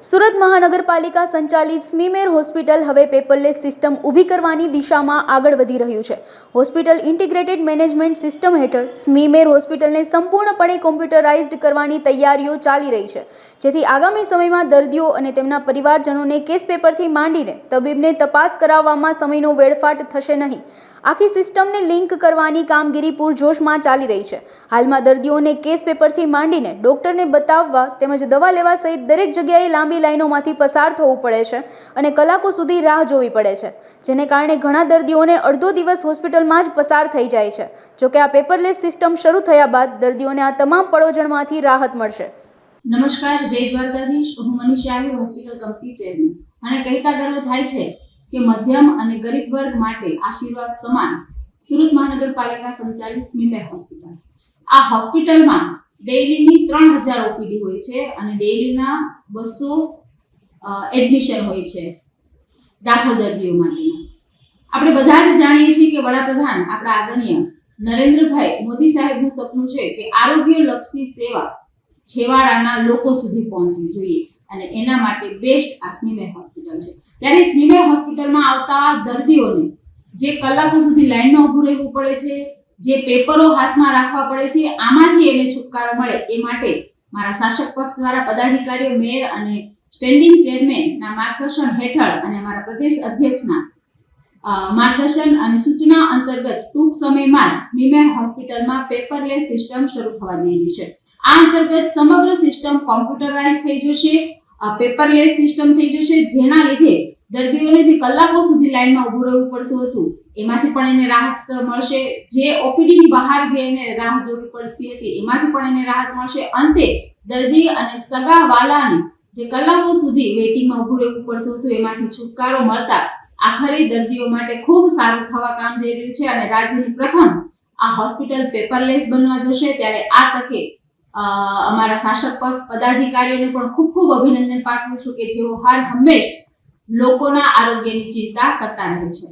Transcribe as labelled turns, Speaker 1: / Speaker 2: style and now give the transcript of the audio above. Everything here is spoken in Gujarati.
Speaker 1: સુરત મહાનગરપાલિકા સંચાલિત સ્મીમેર હોસ્પિટલ હવે પેપરલેસ સિસ્ટમ ઊભી કરવાની દિશામાં આગળ વધી રહ્યું છે। હોસ્પિટલ ઇન્ટિગ્રેટેડ મેનેજમેન્ટ સિસ્ટમ હેઠળ સ્મીમેર હોસ્પિટલને સંપૂર્ણપણે કોમ્પ્યુટરાઇઝ્ડ કરવાની તૈયારીઓ ચાલી રહી છે, જેથી આગામી સમયમાં દર્દીઓ અને તેમના પરિવારજનોને કેસ પેપરથી માંડીને તબીબને તપાસ કરાવવામાં સમયનો વેડફાટ થશે નહીં। આખી સિસ્ટમને લિંક કરવાની કામગીરી પૂરજોશમાં ચાલી રહી છે। હાલમાં દર્દીઓને કેસ પેપરથી માંડીને ડોક્ટરને બતાવવા તેમજ દવા લેવા સહિત દરેક જગ્યાએ લાંબી લાઈનોમાંથી પસાર થવું પડે છે અને કલાકો સુધી રાહ જોવી પડે છે, જેને કારણે ઘણા દર્દીઓને અડધો દિવસ હોસ્પિટલમાં જ પસાર થઈ જાય છે। જોકે આ પેપરલેસ સિસ્ટમ શરૂ થયા બાદ દર્દીઓને આ તમામ પળોજણમાંથી રાહત મળશે।
Speaker 2: નમસ્કાર, જય દ્વારકાધીશ। હું Manisha Ahir, hospital company chairman. અને કહેતા ગર્વ થાય છે કે મધ્યમ અને ગરીબ વર્ગ માટે આશીર્વાદ સમાન સુરત મહાનગરપાલિકા સંચાલિત સ્મીમેર હોસ્પિટલ। આ હોસ્પિટલમાં ડેઈલીની 3000 ઓપીડી હોય છે અને ડેઈલીના 200 એડમિશન હોય છે દાખલ દર્દીઓ માટેના। આપણે બધા જ જાણીએ છીએ કે વડાપ્રધાન આપણા આદરણીય નરેન્દ્રભાઈ મોદી સાહેબનું સપનું છે કે આરોગ્યલક્ષી સેવા છેવાડાના લોકો સુધી પહોંચવી જોઈએ અને એના માટે બેસ્ટ આ સ્મીમેર હોસ્પિટલ છે। ત્યારે સ્મીમેર હોસ્પિટલમાં આવતા દર્દીઓને જે કલાકો સુધી લાઈનમાં ઊભું રહેવું પડે છે, જે પેપરો હાથમાં રાખવા પડે છે, આમાંથી એને છુટકારો મળે એ માટે મારા શાસક પક્ષ દ્વારા પદાધિકારીઓ, મેયર અને સ્ટેન્ડિંગ ચેરમેનના માર્ગદર્શન હેઠળ અને અમારા પ્રદેશ અધ્યક્ષના માર્ગદર્શન અને સૂચના અંતર્ગત ટૂંક સમયમાં જ સ્મીમેર હોસ્પિટલમાં પેપરલેસ સિસ્ટમ શરૂ થવા જઈ રહી છે। આ અંતર્ગત સમગ્ર સિસ્ટમ કોમ્પ્યુટરાઇઝ થઈ જશે, પેપરલેસ સિસ્ટમ થઈ જશે, જેના લીધે દર્દીઓને જે કલાકો સુધી લાઈનમાં ઊભું રહેવું પડતું હતું એમાંથી પણ એને રાહત મળશે। જે ઓપીડીની બહાર જે એને રાહ જોવી પડતી હતી એમાંથી પણ એને રાહત મળશે। અંતે દર્દી અને સગા વાલાને જે કલાકો સુધી વેઇટિંગમાં ઊભું રહેવું પડતું હતું એમાંથી છુટકારો મળતા આખરે દર્દીઓ માટે ખૂબ સારું થવા કામ જઈ રહ્યું છે અને રાજ્યની પ્રથમ આ હોસ્પિટલ પેપરલેસ બનવા જશે। ત્યારે આ તકે અમારા શાસક પક્ષ પદાધિકારીઓને પણ ખૂબ ખૂબ અભિનંદન પાઠવું છું કે જેઓ હર હંમેશ લોકોના આરોગ્યની ચિંતા કરતા રહે છે।